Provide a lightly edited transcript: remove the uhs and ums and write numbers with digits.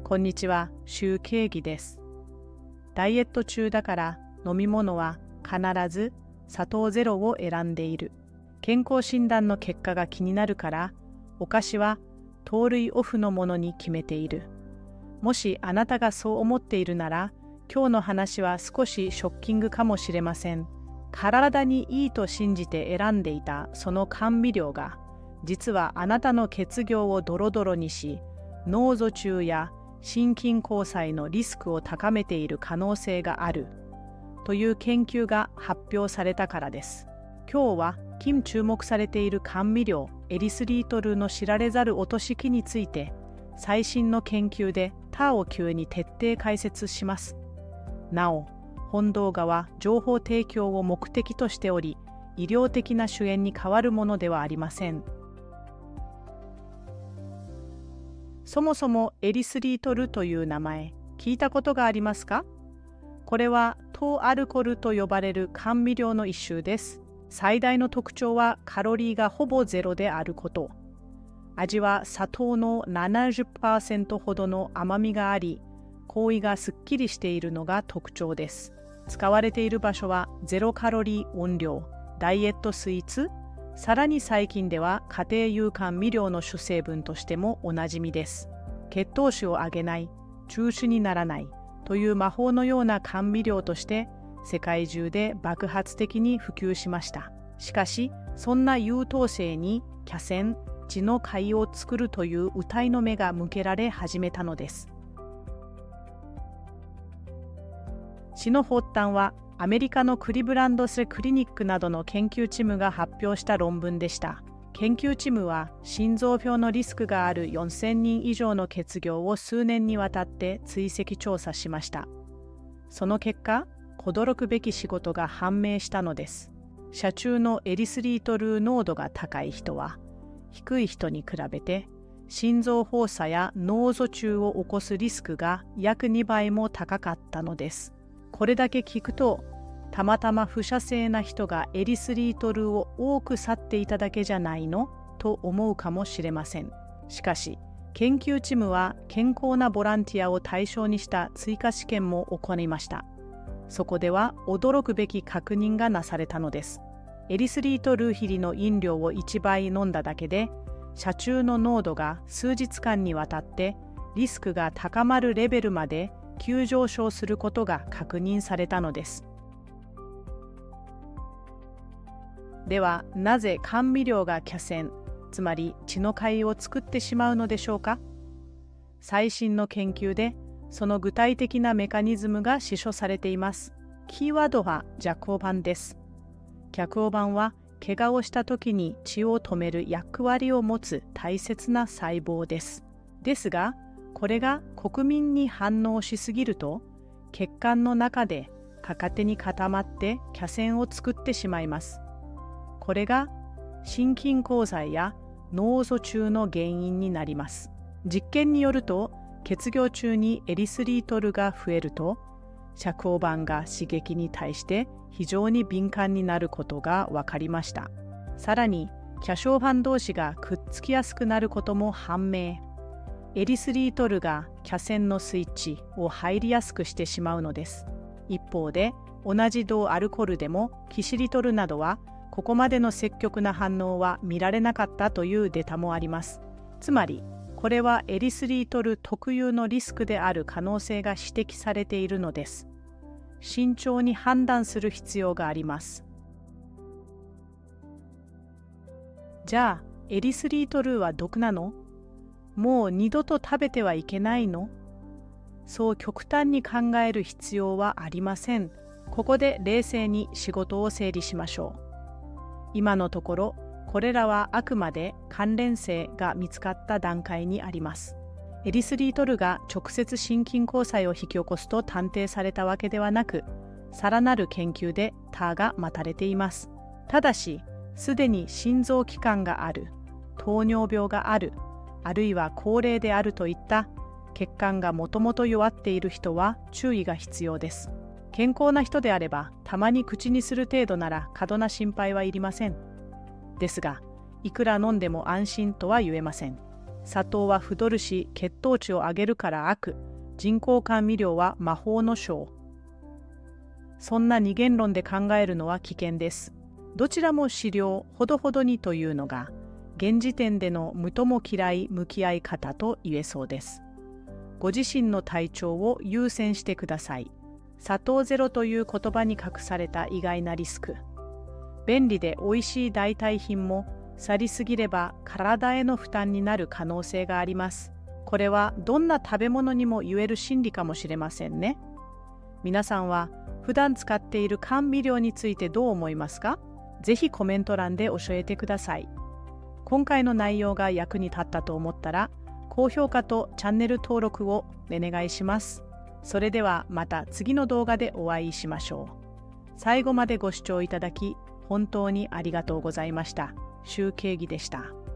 こんにちは、周慶義です。ダイエット中だから飲み物は必ず砂糖ゼロを選んでいる。健康診断の結果が気になるからお菓子は糖類オフのものに決めている。もしあなたがそう思っているなら今日の話は少しショッキングかもしれません。体にいいと信じて選んでいたその甘味料が実はあなたの血行をドロドロにし、脳卒中や心筋梗塞のリスクを高めている可能性があるという研究が発表されたからです。今日は近注目されている甘味料エリスリトルの知られざる落とし木について最新の研究で他を急に徹底解説します。なお、本動画は情報提供を目的としており、医療的な主演に代わるものではありません。そもそもエリスリトルという名前、聞いたことがありますか？これは糖アルコールと呼ばれる甘味料の一種です。最大の特徴はカロリーがほぼゼロであること。味は砂糖の 70% ほどの甘みがあり、香りがすっきりしているのが特徴です。使われている場所はゼロカロリー音量、ダイエットスイーツ、さらに最近では家庭用甘味料の主成分としてもおなじみです。血糖値を上げない、中止にならないという魔法のような甘味料として世界中で爆発的に普及しました。しかし、そんな優等生にキセン、血の貝を作るという謳いの目が向けられ始めたのです。死の発端はアメリカのクリブランドスクリニックなどの研究チームが発表した論文でした。研究チームは心臓病のリスクがある4000人以上の血業を数年にわたって追跡調査しました。その結果、驚くべき仕事が判明したのです。血中のエリスリトル濃度が高い人は、低い人に比べて心臓発作や脳卒中を起こすリスクが約2倍も高かったのです。これだけ聞くと、たまたま不射性な人がエリスリトルを多く去っていただけじゃないのと思うかもしれません。しかし、研究チームは健康なボランティアを対象にした追加試験も行いました。そこでは驚くべき確認がなされたのです。エリスリトル比の飲料を1倍飲んだだけで、血中の濃度が数日間にわたってリスクが高まるレベルまで急上昇することが確認されたのです。では、なぜ甘味料がキセン、つまり血の貝を作ってしまうのでしょうか？最新の研究でその具体的なメカニズムが示唆されています。キーワードは弱黄板です。弱黄板は怪我をした時に血を止める役割を持つ大切な細胞です。ですが、これが国民に反応しすぎると、血管の中でかか手に固まってキセンを作ってしまいます。これが心筋梗塞や脳卒中の原因になります。実験によると、血行中にエリスリトルが増えると、尺黄板が刺激に対して非常に敏感になることが分かりました。さらに、血小板同士がくっつきやすくなることも判明。エリスリトルがキセンのスイッチを入りやすくしてしまうのです。一方で、同じ銅アルコールでもキシリトルなどはここまでの積極な反応は見られなかったというデータもあります。つまり、これはエリスリトル特有のリスクである可能性が指摘されているのです。慎重に判断する必要があります。じゃあ、エリスリトルは毒なの？もう二度と食べてはいけないの？そう極端に考える必要はありません。ここで冷静に仕事を整理しましょう。今のところ、これらはあくまで関連性が見つかった段階にあります。エリスリトルが直接心筋梗塞を引き起こすと断定されたわけではなく、さらなる研究で他が待たれています。ただし、すでに心臓器官がある、糖尿病がある、あるいは高齢であるといった血管がもともと弱っている人は注意が必要です。健康な人であれば、たまに口にする程度なら過度な心配はいりません。ですが、いくら飲んでも安心とは言えません。砂糖は太るし血糖値を上げるから悪。人工甘味料は魔法の章。そんな二元論で考えるのは危険です。どちらも適量、ほどほどにというのが、現時点での無とも嫌い向き合い方と言えそうです。ご自身の体調を優先してください。砂糖ゼロという言葉に隠された意外なリスク。便利で美味しい代替品も、去りすぎれば体への負担になる可能性があります。これはどんな食べ物にも言える心理かもしれませんね。皆さんは普段使っている甘味料についてどう思いますか？ぜひコメント欄で教えてください。今回の内容が役に立ったと思ったら、高評価とチャンネル登録をお願いします。それではまた次の動画でお会いしましょう。最後までご視聴いただき、本当にありがとうございました。集計儀でした。